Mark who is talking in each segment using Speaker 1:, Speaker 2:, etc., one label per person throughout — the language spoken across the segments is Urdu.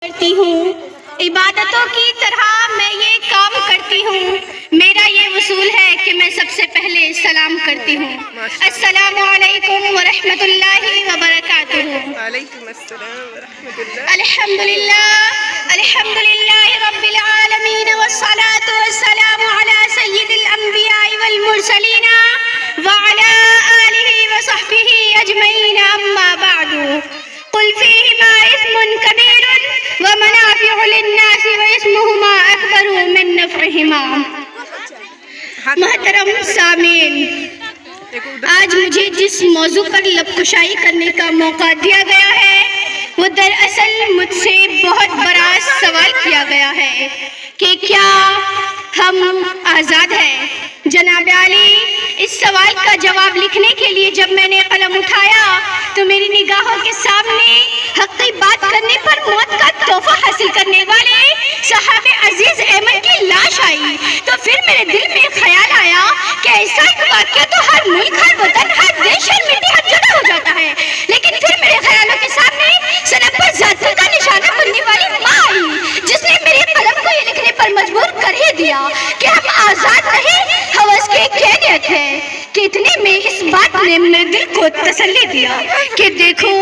Speaker 1: کرتی ہوں، عبادتوں کی طرح میں یہ کام کرتی ہوں۔ میرا یہ اصول ہے کہ میں سب سے پہلے سلام کرتی ہوں۔ السلام علیکم ورحمۃ اللہ وبرکاتہ۔
Speaker 2: وعلیکم السلام ورحمۃ اللہ۔
Speaker 1: الحمد للہ رب العالمین والصلاة والسلام علی سید الانبیاء والمرسلین وعلی آلہ وصحبہ اجمعین، اما بعد۔ قل فیہما اسم کبیر ومنافع للناس واسمہما اکبر من نفعہما۔ محترم سامعین، آج مجھے جس موضوع پر لب کشائی کرنے کا موقع دیا گیا ہے وہ دراصل مجھ سے بہت بڑا سوال کیا گیا ہے کہ کیا ہم آزاد ہیں؟ جناب عالی، اس سوال کا جواب لکھنے کے لیے جب میں نے قلم اٹھایا تو میری نگاہوں کے سامنے حقی بات کرنے پر موت کا تحفہ حاصل کرنے والے صاحب عزیز احمد کی لاش آئی، تو پھر میرے دل میں خیال آیا کہ ایسا ایک واقعہ تو ہر ملک، ہر وطن، ہر دیش، ہر مٹی، ہر جگہ ہو جاتا ہے، لیکن پھر میرے خیالوں کے سامنے سنم پر ذاتوں کا نشانہ بننے والی ماں آئی، جس نے میرے قلم کو یہ لکھنے پر مجبور کر ہی دیا کہ ہم آزاد نہیں، ہوس کی کیفیت ہے۔ کہ اتنے میں اس بات نے میرے دل کو تسلی دیا کہ دیکھو،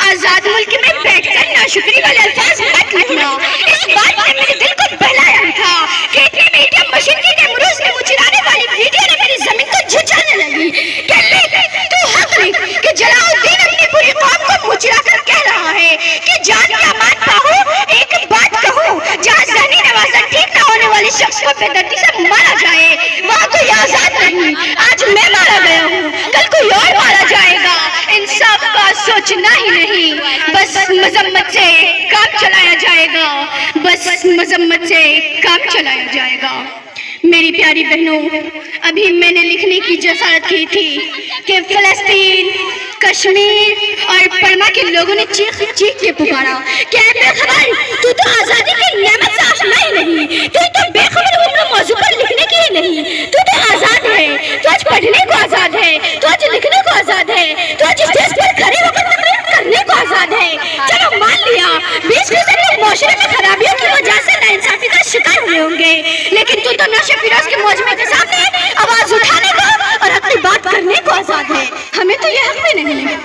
Speaker 1: آزاد ملک میں بیٹھ کر ناشکری والے الفاظ مت لکھنا۔ اس بات نے میرے دل کو بہلایا تھا کہ اتنے میں ATM مشین کی نمروز نے مچرانے والی ویڈیو نے میری زمین کو جھنجھانے لگی کہ لکھ، تو حق لکھ کہ جلال الدین اپنی پوری قوم کو مچرا کر کہہ رہا ہے کہ جان کا مان پاؤ، ایک بات کہوں، جہاں ذہنی نوازن ٹھیک نہ ہونے والے شخص کو بے دردی سے مارا جائے وہاں کوئی آزاد نہیں۔ آج میں مارا گیا ہوں، کل کوئی اور مارا جائے گا۔ انصاف کا سوچنا ہی نہیں، بس مذمت سے کام چلایا جائے گا، بس مذمت سے کام چلایا جائے گا۔ میری پیاری بہنوں، ابھی میں نے لکھنے کی جسارت کی تھی کہ فلسطین، کشمیر اور برما کے لوگوں نے چیخ چیخ کے پکارا کہ اے بے خبر، تو آزادی کی نعمت سے آشنا ہی نہیں، تو بے خبر عمر موضوع پر لکھنے کی ہی نہیں، تو آزاد ہے، تو آج پڑھنے کو آزاد ہے، تو آج لکھنے کو آزاد ہے، تو آج اسٹیج پر کھڑے ہو کر تقریر کرنے کو آزاد ہے۔ چلو مان لیا 20% لوگ معاشرے میں خرابیوں کی وجہ سے ناانصافی کا شکار ہوئے ہوں گے، لیکن تو نوشے فیروز کے موجمے کے سامنے آواز اٹھانے کو اور اپنی بات کرنے کو آزاد ہے۔ ہمیں تو یہ حق بھی نہیں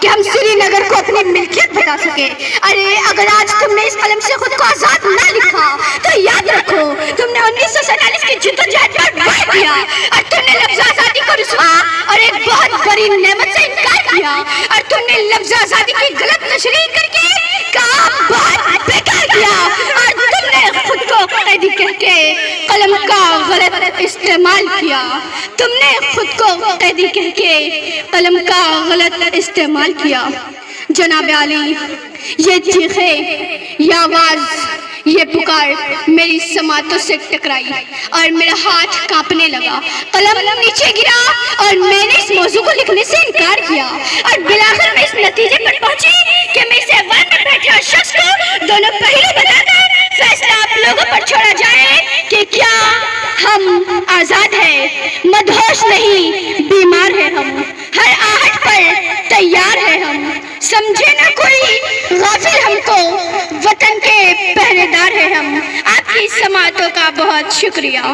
Speaker 1: کہ ہم سری نگر کو اپنی ملکیت بتا سکے۔ ارے اگر آج تم نے اس قلم سے خود کو آزاد نہ لکھا تو یاد رکھو، تم نے 1947 کی جدوجہد پر بائع کیا اور تم نے لفظ آزادی کو رسوا اور ایک بہت بڑی نعمت سے انکار کیا، اور تم نے لفظ آزادی کی غلط تشریح کر کے کام بہت بیکار کیا، اور تم نے خود کو قیدی کہہ کے قلم کا غلط استعمال کیا۔ تم نے خود کو قیدی کہہ کے قلم کا غلط استعمال کیا۔ جناب عالی، یہ چیخیں، یہ آواز، یہ پکار میری سماعتوں سے ٹکرائی اور میرا ہاتھ کانپنے لگا، قلم نیچے گرا اور میں نے اس موضوع کو لکھنے سے انکار کیا، اور بالآخر میں اس نتیجے پر پہنچی کہ میں اس ایوان میں بیٹھے ہر شخص کو دونوں پہلو بتا کر فیصلہ آپ لوگوں پر چھوڑا جائے کہ کیا ہم آزاد ہیں۔ مدہوش نہیں، بیمار ہیں ہم، ہر آہٹ پر تیار ہیں ہم، سمجھے نہ کوئی غافل ہم کو، وطن کے پہرے دار ہیں ہم۔ آپ کی سماعتوں کا بہت شکریہ۔